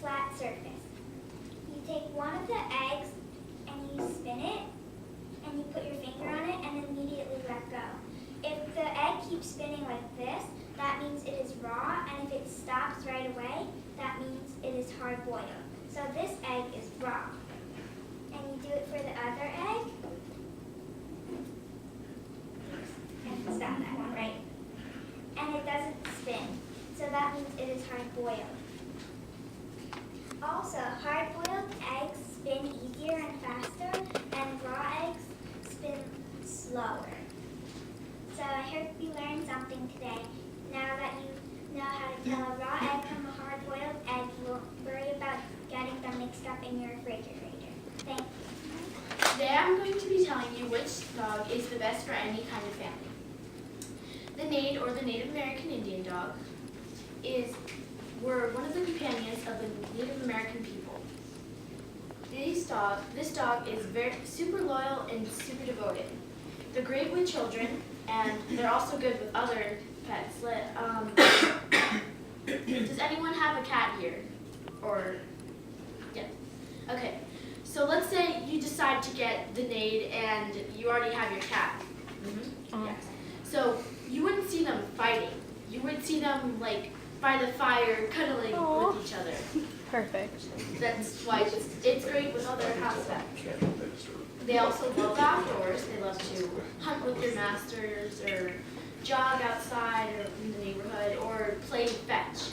flat surface. You take one of the eggs and you spin it, and you put your finger on it and immediately let go. If the egg keeps spinning like this, that means it is raw, and if it stops right away, that means it is hard-boiled. So this egg is raw. And you do it for the other egg. And stop that one, right? And it doesn't spin, so that means it is hard-boiled. Also, hard-boiled eggs spin easier and faster, and raw eggs spin slower. So I hope you learned something today. Now that you know how to tell a raw egg from a hard-boiled egg, you won't worry about getting them mixed up in your refrigerator. Thank you. Today I'm going to be telling you which dog is the best for any kind of family. The Nate, or the Native American Indian dog, were one of the companions of the Native American people. This dog is super loyal and super devoted. They're great with children, and they're also good with other pets. Does anyone have a cat here? Or, yeah. Okay, so let's say you decide to get the Nate and you already have your cat. Mm-hmm. Yes. So you wouldn't see them fighting. You would see them like by the fire cuddling with each other. Perfect. That's why it's great with other house pets. They also love outdoors. They love to hunt with their masters or jog outside or in the neighborhood or play fetch.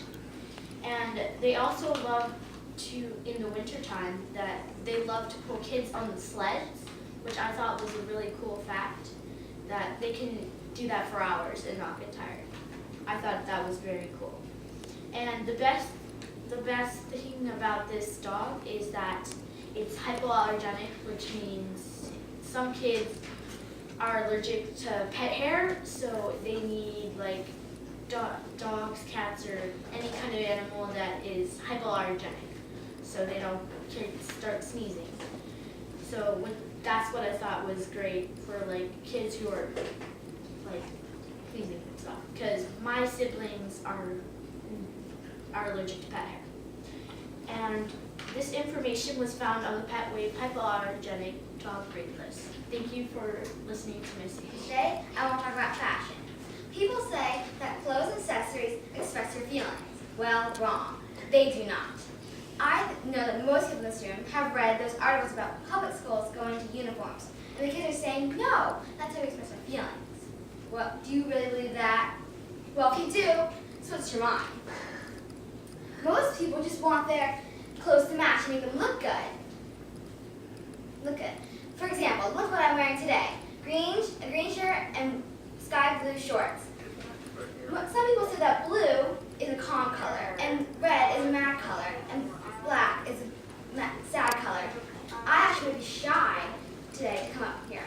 And they also love to, in the wintertime, that they love to pull kids on the sleds, which I thought was a really cool fact, that they can do that for hours and not get tired. I thought that was very cool. And the best thing about this dog is that it's hypoallergenic, which means some kids are allergic to pet hair, so they need like dogs, cats, or any kind of animal that is hypoallergenic, so they don't start sneezing. So that's what I thought was great for like kids who are like sneezing and stuff, because my siblings are allergic to pet hair. And this information was found on the Petway Hypoallergenic Dog Breed List. Thank you for listening to Missy. Today, I want to talk about fashion. People say that clothes and accessories express your feelings. Well, wrong. They do not. I know that most people in this room have read those articles about public schools going to uniforms, and the kids are saying, no, that's how we express our feelings. Well, do you really believe that? Well, if you do, switch your mind. Most people just want their clothes to match and make them look good. Look good. For example, look what I'm wearing today. A green shirt and sky blue shorts. Some people say that blue is a calm color, and red is a mad color, and black is a sad color. I actually would be shy today to come up here.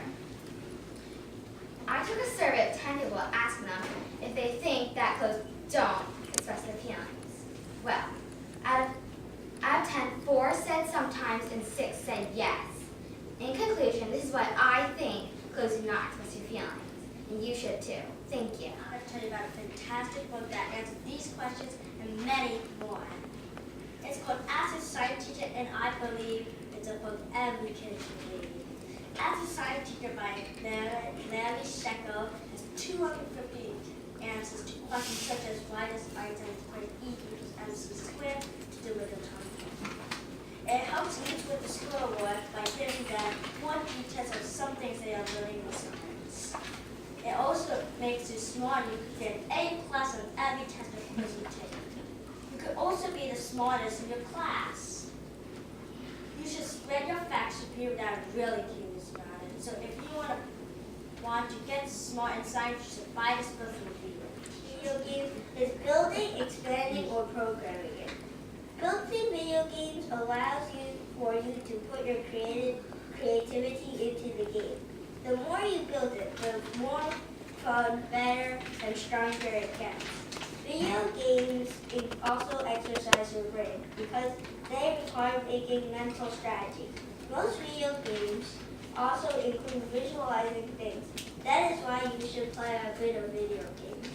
I took a survey of 10 people asking them if they think that clothes don't express their feelings. Well, out of 10, 4 said sometimes and 6 said yes. In conclusion, this is what I think clothes do not express your feelings. And you should too. Thank you. I'm going to tell you about a fantastic book that answers these questions and many more. It's called Ask a Science Teacher, and I believe it's a book every kid should read. Ask a Science Teacher by Larry Shekel has 250 answers to questions such as why does Einstein equate E equals mc squared to do with atomic. It helps kids with the schoolwork by giving them more details of some things they are learning in science. It also makes you smart. You could get an A+ on every test or quiz you take. You could also be the smartest in your class. You should spread your facts to people that are really curious about it. So if you want to get smart in science, you should buy this book from Video game is building, expanding, or programming it. Building video games allows for you to put your creativity into the game. The more you build it, the more fun, better, and stronger it gets. Video games also exercise your brain because they require thinking mental strategy. Most video games also include visualizing things. That is why you should play a bit of video games.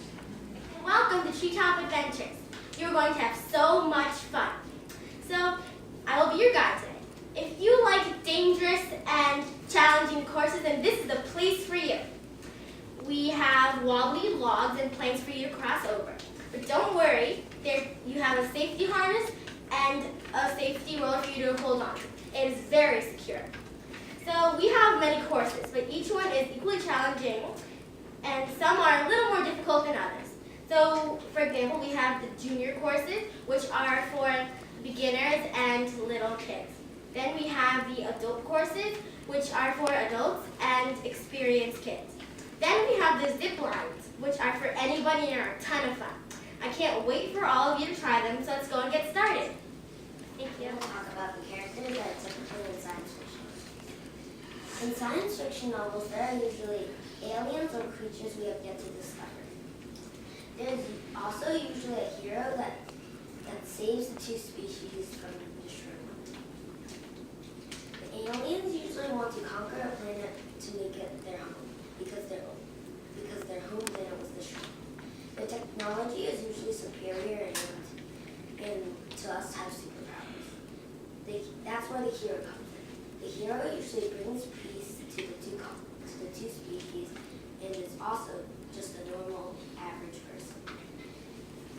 Welcome to Treetop Adventures. You're going to have so much fun. So I will be your guide today. If you like dangerous and challenging courses, then this is the place for you. We have wobbly logs and planks for you to cross over. But don't worry, you have a safety harness and a safety roller for you to hold on to. It is very secure. So we have many courses, but each one is equally challenging, and some are a little more difficult than others. So, for example, we have the junior courses, which are for beginners and little kids. Then we have the adult courses, which are for adults and experienced kids. Then we have the zip lines, which are for anybody and are a ton of fun. I can't wait for all of you to try them, so let's go and get started. Thank you. We'll talk about the characters that are typically in science fiction. In science fiction novels, there are usually aliens or creatures we have yet to discover. There's also usually a hero that saves the two species from destruction. The aliens usually want to conquer a planet to make it their home because their home planet was destroyed. The technology is usually superior and to us have superpowers. That's where the hero comes in. The hero usually brings peace to the two species and is also just a normal, average person.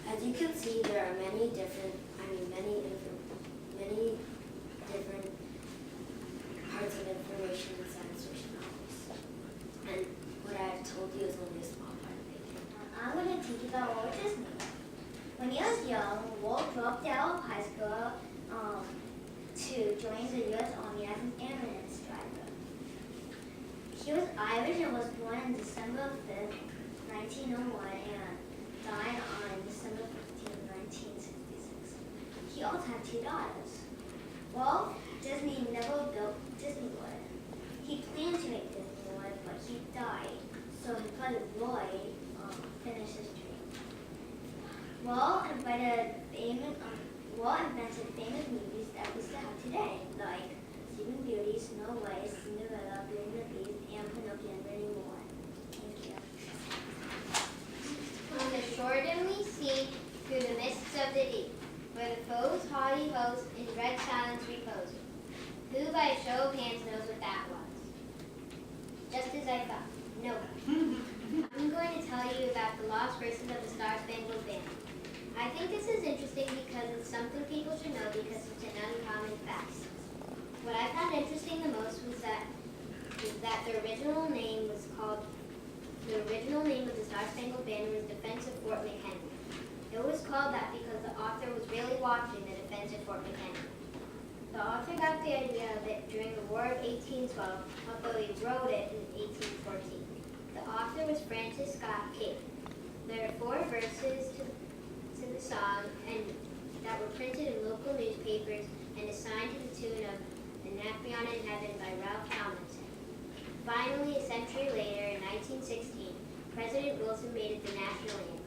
As you can see, there are many different parts of information in science fiction novels. And what I've told you is only a small part of it. I'm going to teach you about Walt Disney. When he was young, Walt dropped out of high school to join the U.S. Army as an ambulance driver. He was Irish and was born on December 5th, 1901, and died on December 15th, 1966. He also had 2 daughters. Walt Disney never built Disney World. He planned to make Disney World, but he died, so his brother Roy finished his dream. Walt invented famous movies that we still have today, like Sleeping Beauty, Snow White, Cinderella, Beauty and the Beast, and Pinocchio, and many more. Thank you. On the shore dim we see, through the mists of the deep, where the foe's haughty host in dread silence repose. Who by a show of hands knows what that was? Just as I thought, nobody. I'm going to tell you about the lost verses of the Star-Spangled Banner. I think this is interesting because it's something people should know because it's an uncommon fact. What I found interesting the most was that the original name of the Star-Spangled Banner was Defense of Fort McHenry. It was called that because the author was really watching the defense of Fort McHenry. The author got the idea of it during the War of 1812, although he wrote it in 1814. The author was Francis Scott Key. There are 4 verses to the song that were printed in local newspapers and assigned to the tune of Anacreon in Heaven by Ralph Talmadge. Finally, a century later, in 1916, President Wilson made it the national anthem.